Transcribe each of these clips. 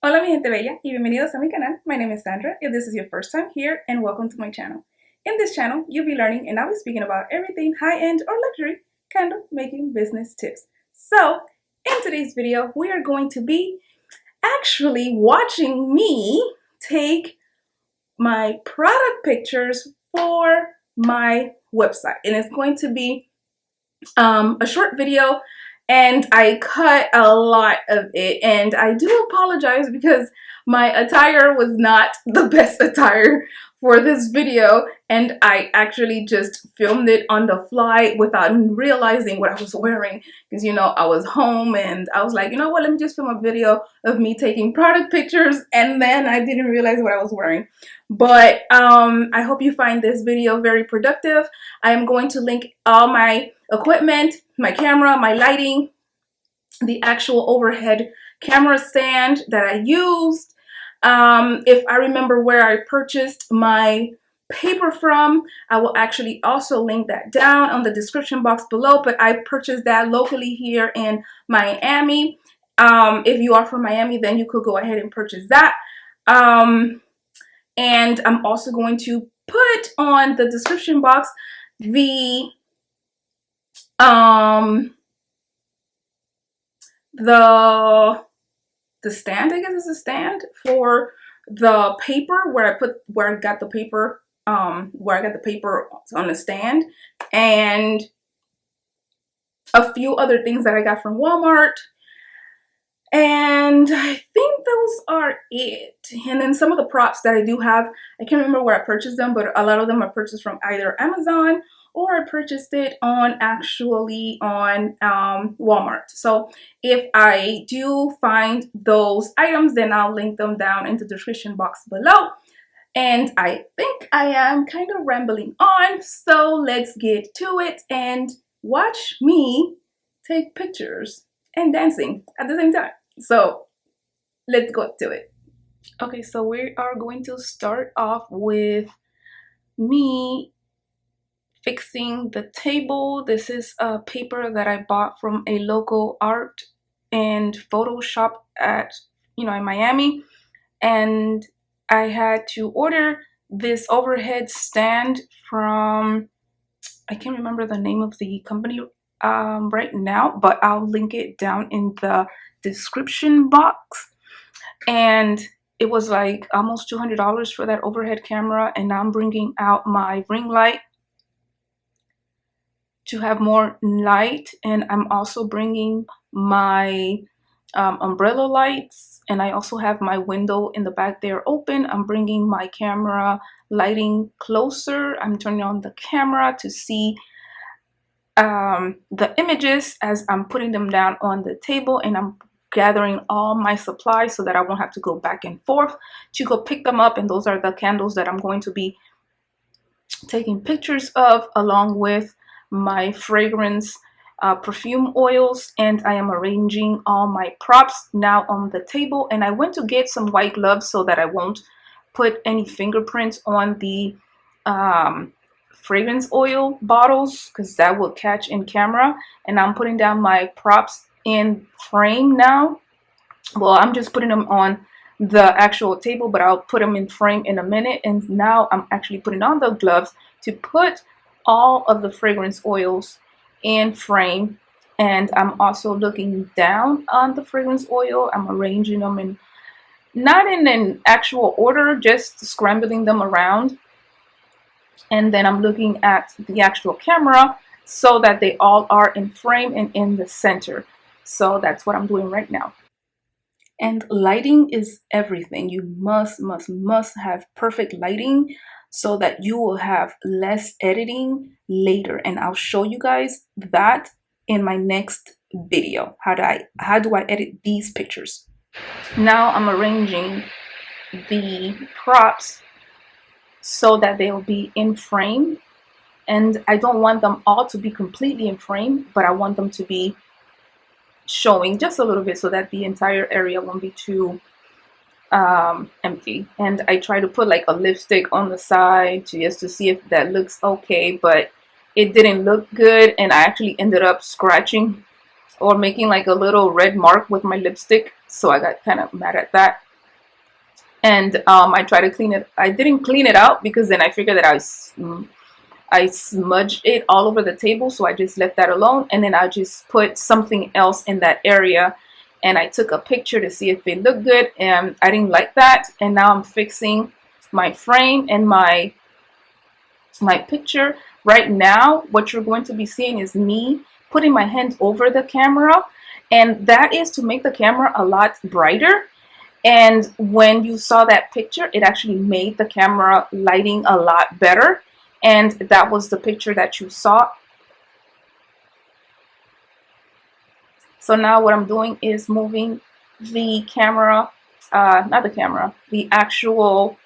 Hola mi gente bella y bienvenidos a mi canal. My name is Sandra if this is your first time here, and welcome to my channel. In this channel, you'll be learning and I'll be speaking about everything high-end or luxury candle making business tips. So in today's video, we are going to be actually watching me take my product pictures for my website, and it's going to be a short video, and I cut a lot of it, and I do apologize because my attire was not the best attire for this video, and I actually just filmed it on the fly without realizing what I was wearing, because I was home and I was like, you know what, let me just film a video of me taking product pictures, and then I didn't realize what I was wearing. But I hope you find this video very productive. I am going to link all my equipment, my camera, my lighting, the actual overhead camera stand that I used. If I remember where I purchased my paper from, I will actually also link that down on the description box below, but I purchased that locally here in Miami. If you are from Miami, then you could go ahead and purchase that. And I'm also going to put on the description box the stand, I guess is a stand for the paper, where I got the paper on the stand, and a few other things that I got from Walmart. And I think those are it. And then some of the props that I do have, I can't remember where I purchased them, but a lot of them are purchased from either Amazon or I purchased it on Walmart. So if I do find those items, then I'll link them down in the description box below. And I think I am kind of rambling on, so let's get to it and watch me take pictures and dancing at the same time. So let's go to it. Okay, so we are going to start off with me fixing the table. This is a paper that I bought from a local art and photo shop in Miami, and I had to order this overhead stand from, I can't remember the name of the company right now, but I'll link it down in the description box. And it was like almost $200 for that overhead camera, and I'm bringing out my ring light to have more light, and I'm also bringing my umbrella lights, and I also have my window in the back there open. I'm bringing my camera lighting closer. I'm turning on the camera to see the images as I'm putting them down on the table, and I'm gathering all my supplies so that I won't have to go back and forth to go pick them up. And those are the candles that I'm going to be taking pictures of, along with my fragrance perfume oils. And I am arranging all my props now on the table, and I went to get some white gloves so that I won't put any fingerprints on the fragrance oil bottles, because that will catch in camera. And I'm putting down my props in frame now. Well, I'm just putting them on the actual table, but I'll put them in frame in a minute. And now I'm actually putting on the gloves to put all of the fragrance oils in frame. And I'm also looking down on the fragrance oil. I'm arranging them in, not in an actual order, just scrambling them around. And then I'm looking at the actual camera so that they all are in frame and in the center. So that's what I'm doing right now. And lighting is everything. You must have perfect lighting so that you will have less editing later. And I'll show you guys that in my next video. How do I edit these pictures? Now I'm arranging the props so that they'll be in frame, and I don't want them all to be completely in frame, but I want them to be showing just a little bit so that the entire area won't be too empty. And I try to put like a lipstick on the side just to see if that looks okay, but it didn't look good, and I actually ended up scratching or making like a little red mark with my lipstick, so I got kind of mad at that. And I tried to clean it. I didn't clean it out because then I figured that I smudged it all over the table, so I just left that alone. And then I just put something else in that area, and I took a picture to see if it looked good, and I didn't like that. And now I'm fixing my frame and my picture. Right now, what you're going to be seeing is me putting my hand over the camera, and that is to make the camera a lot brighter. And when you saw that picture, it actually made the camera lighting a lot better. And that was the picture that you saw. So now what I'm doing is moving the camera, not the camera, the actual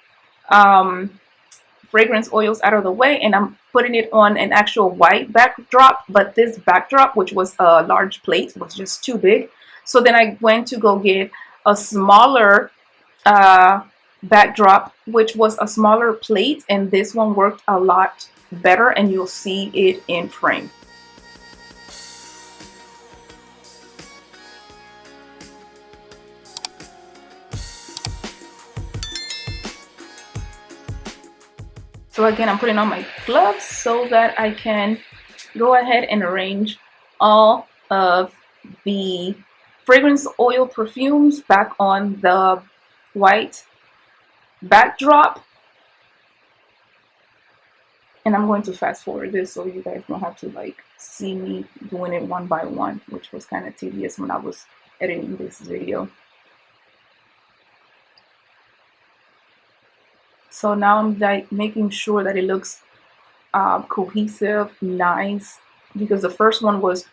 fragrance oils out of the way, and I'm putting it on an actual white backdrop. But this backdrop, which was a large plate, was just too big. So then I went to go get a smaller backdrop, which was a smaller plate, and this one worked a lot better, and you'll see it in frame. So again, I'm putting on my gloves so that I can go ahead and arrange all of the fragrance oil perfumes back on the white backdrop. And I'm going to fast forward this so you guys don't have to like see me doing it one by one, which was kind of tedious when I was editing this video. So now I'm like making sure that it looks cohesive, nice, because the first one was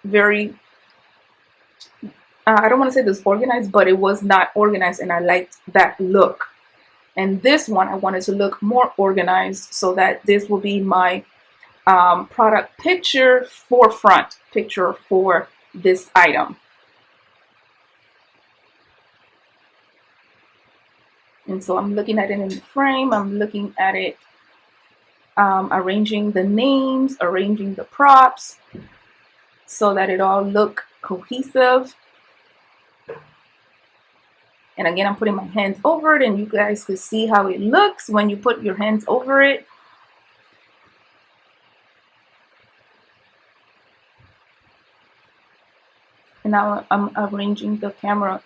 very, I don't want to say disorganized, but it was not organized, and I liked that look. And this one, I wanted to look more organized, so that this will be my product picture, forefront picture for this item. And so I'm looking at it in the frame, I'm looking at it, arranging the names, arranging the props, so that it all look cohesive. And again, I'm putting my hands over it, and you guys can see how it looks when you put your hands over it. And now I'm arranging the camera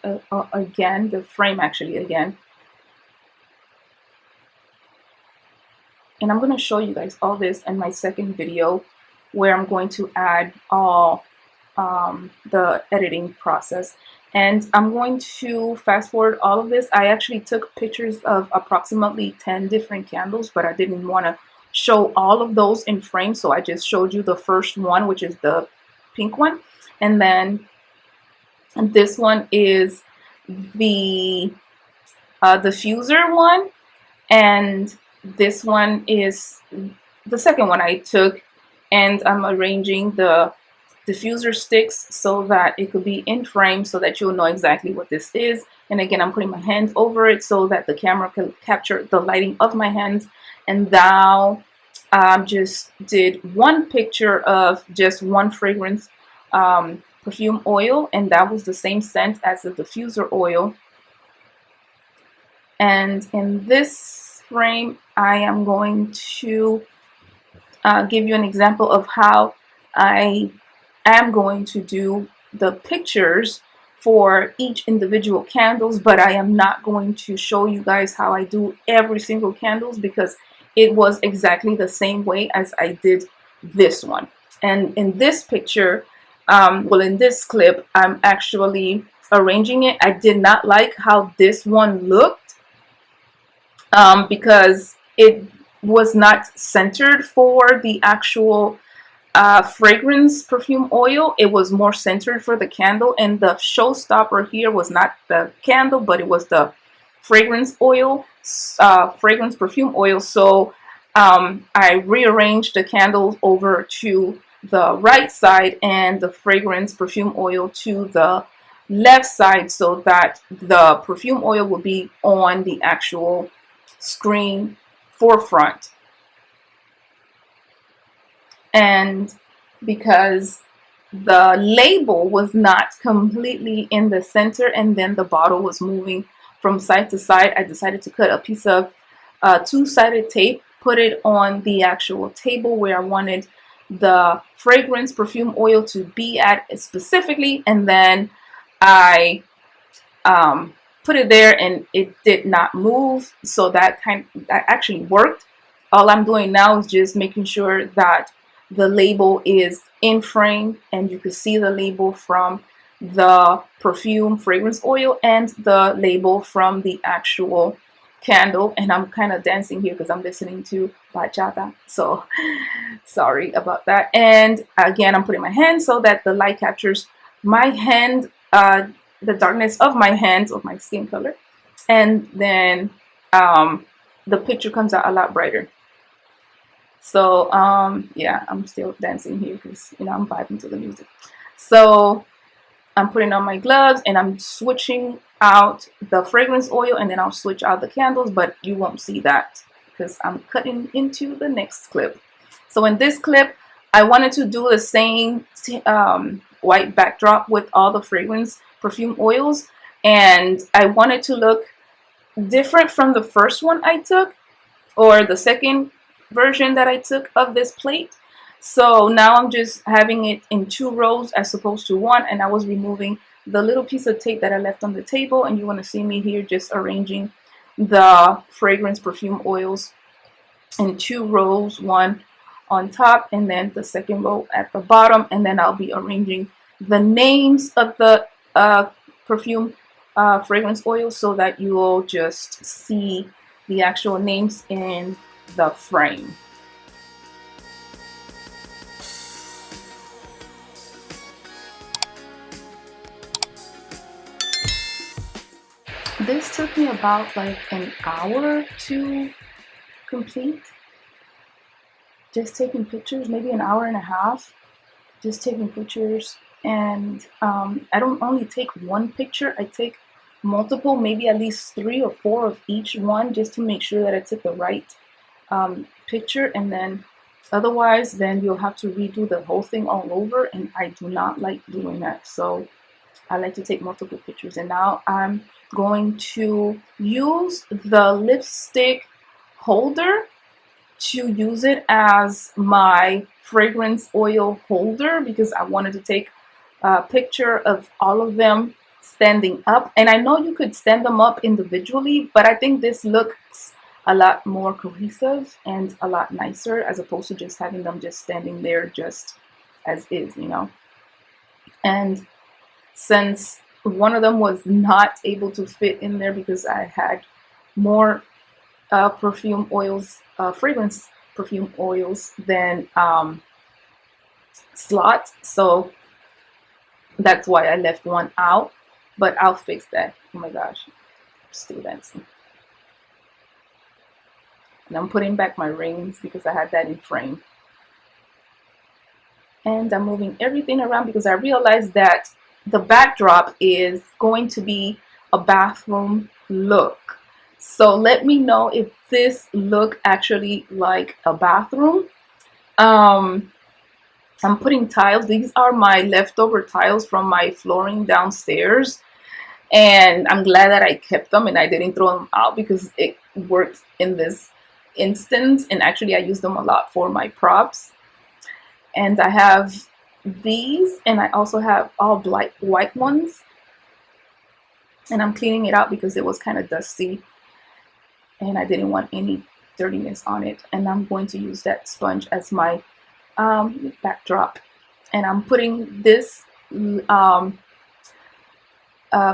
again, the frame actually again. And I'm going to show you guys all this in my second video, where I'm going to add all the editing process. And I'm going to fast forward all of this. I actually took pictures of approximately 10 different candles, but I didn't want to show all of those in frame, so I just showed you the first one, which is the pink one. And then this one is the diffuser one, and this one is the second one I took, and I'm arranging the diffuser sticks so that it could be in frame, so that you'll know exactly what this is. And again, I'm putting my hands over it so that the camera can capture the lighting of my hands. And now just did one picture of just one fragrance perfume oil, and that was the same scent as the diffuser oil. And in this frame, I am going to give you an example of how I am going to do the pictures for each individual candles, but I am not going to show you guys how I do every single candles, because it was exactly the same way as I did this one. And in this picture, well, in this clip, I'm actually arranging it. I did not like how this one looked, because it was not centered for the actual fragrance perfume oil. It was more centered for the candle, and the showstopper here was not the candle, but it was the fragrance oil, fragrance perfume oil. So I rearranged the candles over to the right side and the fragrance perfume oil to the left side, so that the perfume oil will be on the actual screen forefront. And because the label was not completely in the center, and then the bottle was moving from side to side, I decided to cut a piece of two-sided tape, put it on the actual table where I wanted the fragrance perfume oil to be at specifically, and then I put it there and it did not move, so that actually worked. All I'm doing now is just making sure that the label is in frame, and you can see the label from the perfume fragrance oil and the label from the actual candle. And I'm kind of dancing here because I'm listening to bachata, so sorry about that. And again, I'm putting my hand so that the light captures my hand, the darkness of my hands, of my skin color, and then the picture comes out a lot brighter. So yeah, I'm still dancing here because, you know, I'm vibing to the music. So I'm putting on my gloves and I'm switching out the fragrance oil, and then I'll switch out the candles, but you won't see that because I'm cutting into the next clip. So in this clip, I wanted to do the same white backdrop with all the fragrance perfume oils, and I wanted to look different from the first one I took, or the second version that I took of this plate. So now I'm just having it in 2 rows as opposed to 1, and I was removing the little piece of tape that I left on the table, and you want to see me here just arranging the fragrance perfume oils in 2 rows, 1 on top and then the second row at the bottom, and then I'll be arranging the names of the perfume fragrance oils so that you will just see the actual names in the frame. This took me about like an hour to complete. Just taking pictures, maybe an hour and a half, just taking pictures. And I don't only take one picture, I take multiple, maybe at least 3 or 4 of each one, just to make sure that I took the right picture. And then otherwise, then you'll have to redo the whole thing all over, and I do not like doing that. So I like to take multiple pictures. And now I'm going to use the lipstick holder to use it as my fragrance oil holder, because I wanted to take a picture of all of them standing up. And I know you could stand them up individually, but I think this looks a lot more cohesive and a lot nicer as opposed to just having them just standing there just as is, you know. And since one of them was not able to fit in there because I had more perfume oils, fragrance perfume oils than slots, so that's why I left one out, but I'll fix that. Oh my gosh, I'm still dancing. And I'm putting back my rings because I had that in frame. And I'm moving everything around because I realized that the backdrop is going to be a bathroom look. So let me know if this look actually like a bathroom. I'm putting tiles. These are my leftover tiles from my flooring downstairs, and I'm glad that I kept them and I didn't throw them out because it worked in this instance, and actually I use them a lot for my props. And I have these, and I also have all black white ones, and I'm cleaning it out because it was kind of dusty and I didn't want any dirtiness on it. And I'm going to use that sponge as my backdrop. And I'm putting this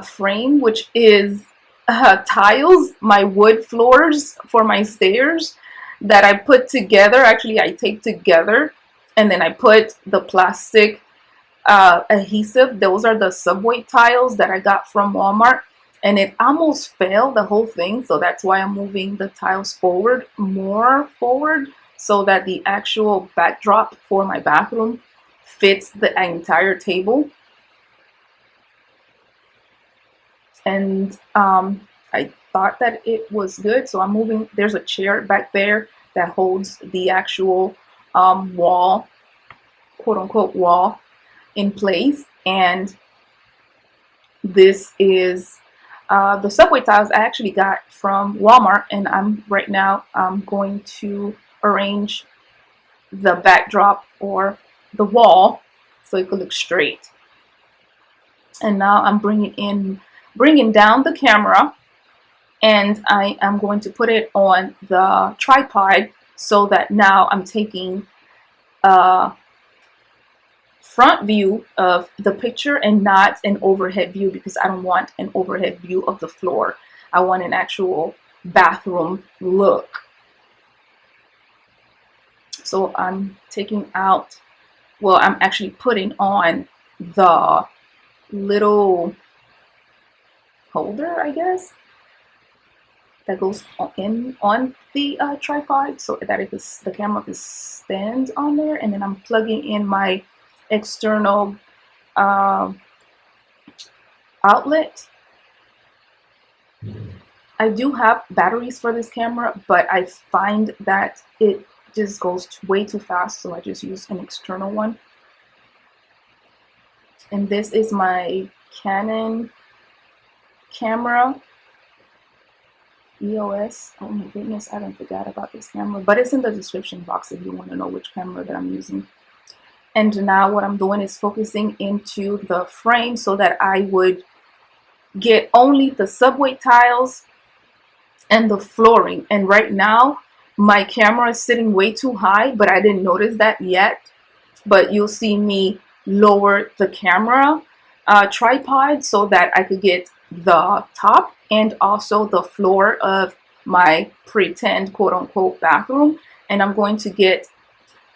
frame, which is tiles, my wood floors for my stairs that I put together. Actually, I taped together, and then I put the plastic adhesive. Those are the subway tiles that I got from Walmart, and it almost fell, the whole thing. So that's why I'm moving the tiles forward, more forward, so that the actual backdrop for my bathroom fits the entire table. And I thought that it was good, so I'm moving. There's a chair back there that holds the actual wall, quote unquote wall, in place. And this is The subway tiles I actually got from Walmart, and right now I'm going to arrange the backdrop or the wall so it could look straight. And now I'm bringing down the camera, and I am going to put it on the tripod so that now I'm taking a front view of the picture and not an overhead view, because I don't want an overhead view of the floor. I want an actual bathroom look. So I'm taking out, well, I'm actually putting on the little holder, I guess, that goes on the tripod so that the camera can stand on there. And then I'm plugging in my external outlet. I do have batteries for this camera, but I find that it just goes way too fast, so I just use an external one. And this is my Canon camera EOS. Oh my goodness, I don't forget about this camera, but it's in the description box if you want to know which camera that I'm using. And now what I'm doing is focusing into the frame so that I would get only the subway tiles and the flooring. And right now my camera is sitting way too high, but I didn't notice that yet. But you'll see me lower the camera tripod so that I could get the top and also the floor of my pretend quote-unquote bathroom. And I'm going to get,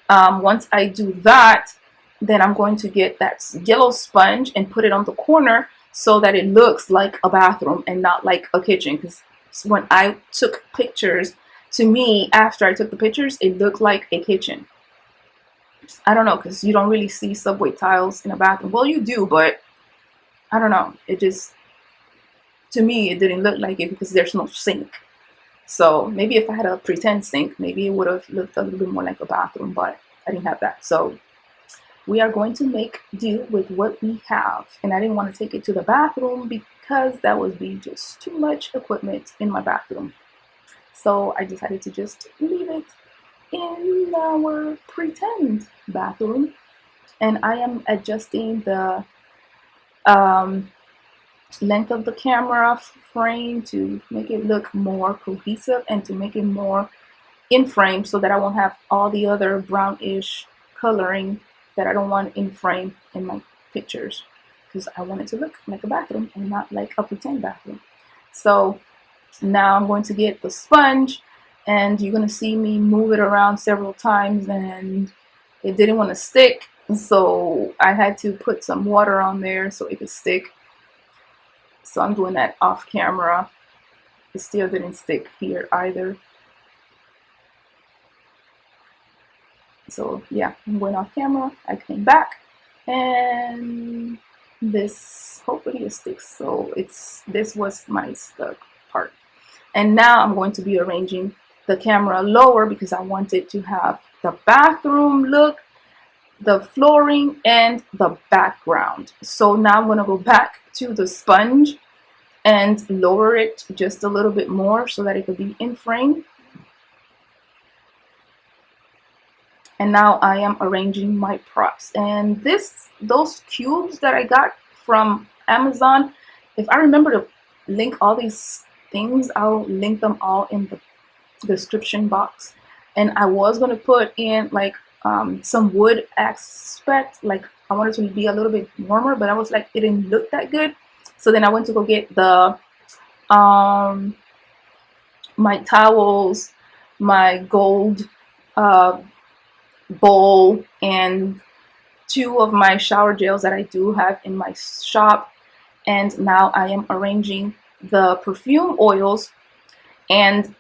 once I do that, then I'm going to get that yellow sponge and put it on the corner so that it looks like a bathroom and not like a kitchen. Because when I took pictures, to me, after I took the pictures, it looked like a kitchen. I don't know, because you don't really see subway tiles in a bathroom. Well, you do, but I don't know. It just, to me, it didn't look like it because there's no sink. So maybe if I had a pretend sink, maybe it would have looked a little bit more like a bathroom, but I didn't have that. So we are going to make do with what we have. And I didn't want to take it to the bathroom because that would be just too much equipment in my bathroom. So I decided to just leave it in our pretend bathroom. And I am adjusting the length of the camera frame to make it look more cohesive and to make it more in frame so that I won't have all the other brownish coloring that I don't want in frame in my pictures, because I want it to look like a bathroom and not like a pretend bathroom. So now I'm going to get the sponge, and you're going to see me move it around several times, and it didn't want to stick, so I had to put some water on there so it could stick. So I'm doing that off camera. It still didn't stick here either. So yeah, I'm going off camera. I came back, and this hopefully it sticks. So this was my stuck part. And now I'm going to be arranging the camera lower because I want it to have the bathroom look, the flooring, and the background. So now I'm going to go back to the sponge and lower it just a little bit more so that it could be in frame. And now I am arranging my props. And those cubes that I got from Amazon, if I remember to link all these things, I'll link them all in the description box. And I was going to put in like some wood aspect, like I wanted to be a little bit warmer, but I was like, it didn't look that good. So then I went to go get the my towels, my gold bowl, and 2 of my shower gels that I do have in my shop. And now I am arranging the perfume oils, and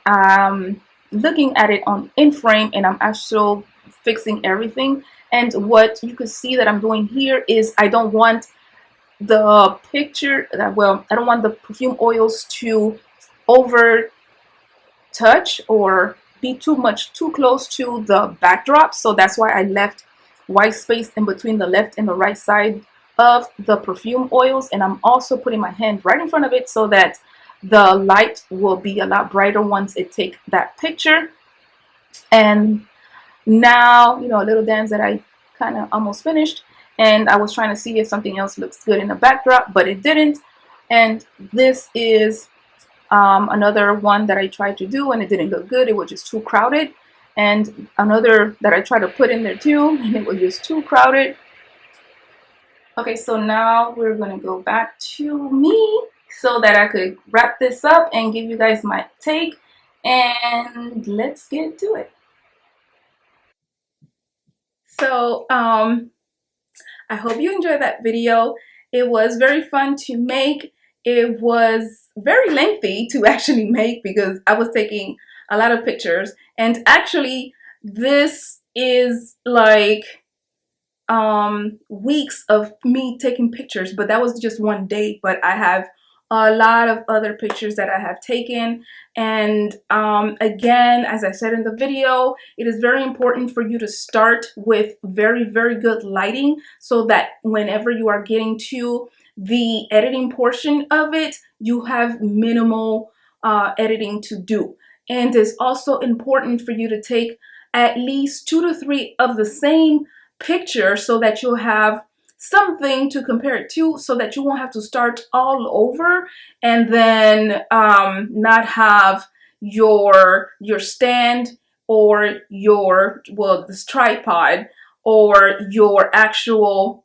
looking at it on in frame, and I'm actually fixing everything. And what you can see that I'm doing here is I don't want the picture that, well, I don't want the perfume oils to over touch or be too close to the backdrop. So that's why I left white space in between the left and the right side of the perfume oils, and I'm also putting my hand right in front of it so that the light will be a lot brighter once it takes that picture. And now, you know, a little dance that I kind of almost finished, and I was trying to see if something else looks good in the backdrop, but it didn't. And this is another one that I tried to do and it didn't look good. It was just too crowded. And another that I tried to put in there too, and it was just too crowded. Okay, so now we're gonna go back to me so that I could wrap this up and give you guys my take, and let's get to it. So I hope you enjoyed that video. It was very fun to make. It was very lengthy to actually make because I was taking a lot of pictures, and actually this is like weeks of me taking pictures, but that was just one day. But I have a lot of other pictures that I have taken, and again, as I said in the video, it is very important for you to start with very good lighting so that whenever you are getting to the editing portion of it, you have minimal editing to do. And it's also important for you to take at least 2 to 3 of the same picture so that you'll have something to compare it to, so that you won't have to start all over and then not have your stand or your, well, this tripod or your actual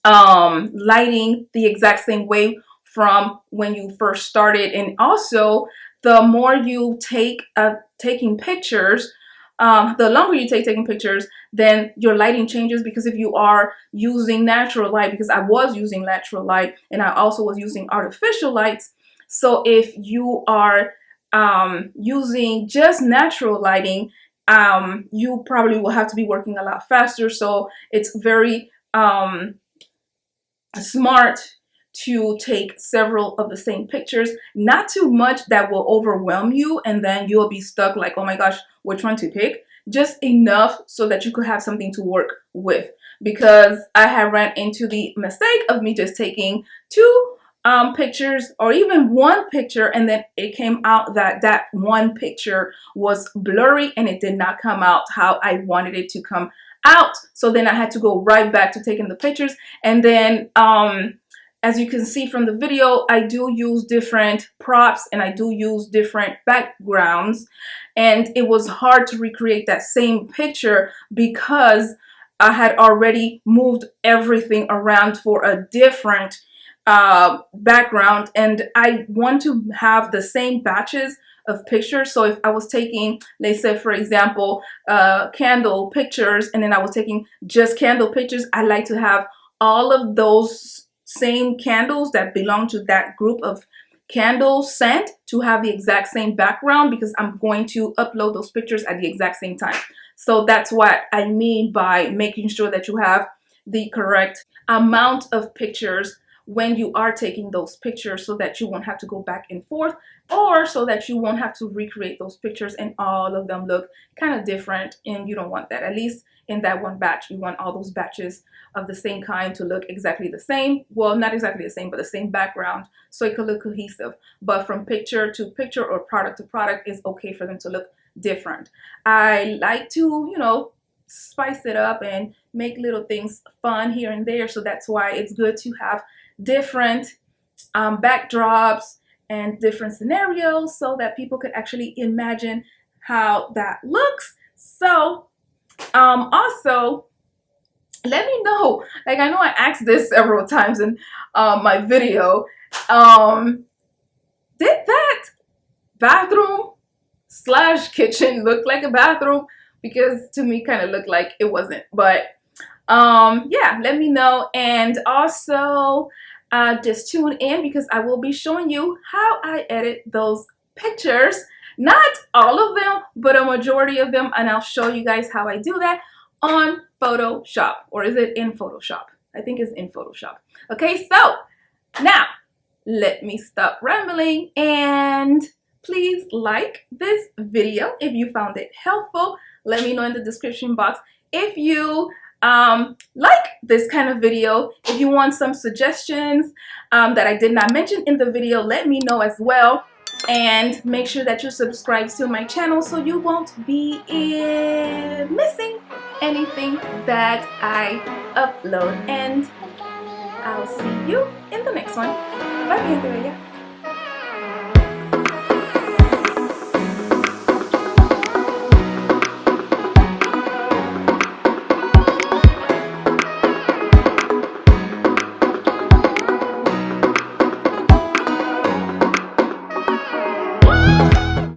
lighting the exact same way from when you first started. And also, the more you take taking pictures, the longer you take taking pictures, then your lighting changes. Because if you are using natural light, because I was using natural light and I also was using artificial lights, so if you are using just natural lighting, you probably will have to be working a lot faster. So it's very smart to take several of the same pictures, not too much that will overwhelm you and then you'll be stuck like, oh my gosh, which one to pick. Just enough so that you could have something to work with, because I have ran into the mistake of me just taking 2 pictures or even 1 picture, and then it came out that that 1 picture was blurry and it did not come out how I wanted it to come out. So then I had to go right back to taking the pictures. And then as you can see from the video, I do use different props and I do use different backgrounds, and it was hard to recreate that same picture because I had already moved everything around for a different background, and I want to have the same batches of pictures. So if I was taking, let's say for example, candle pictures, and then I was taking just candle pictures, I like to have all of those same candles that belong to that group of candle scent to have the exact same background, because I'm going to upload those pictures at the exact same time. So that's what I mean by making sure that you have the correct amount of pictures when you are taking those pictures, so that you won't have to go back and forth, or so that you won't have to recreate those pictures and all of them look kind of different. And you don't want that. At least in that one batch, you want all those batches of the same kind to look exactly the same. Well, not exactly the same, but the same background, so it could look cohesive. But from picture to picture or product to product, it's okay for them to look different. I like to, you know, spice it up and make little things fun here and there. So that's why it's good to have different backdrops and different scenarios so that people could actually imagine how that looks. So also, let me know, like, I know I asked this several times in my video, did that bathroom slash kitchen look like a bathroom? Because to me kind of looked like it wasn't. But yeah, let me know. And also just tune in, because I will be showing you how I edit those pictures. Not all of them, but a majority of them, and I'll show you guys how I do that on Photoshop. Or is it in Photoshop? I think it's in Photoshop. Okay, so now let me stop rambling, and please like this video if you found it helpful. Let me know in the description box if you like this kind of video. If you want some suggestions that I did not mention in the video, let me know as well. And make sure that you subscribe to my channel so you won't be missing anything that I upload. And I'll see you in the next one. Bye, mi gente bella.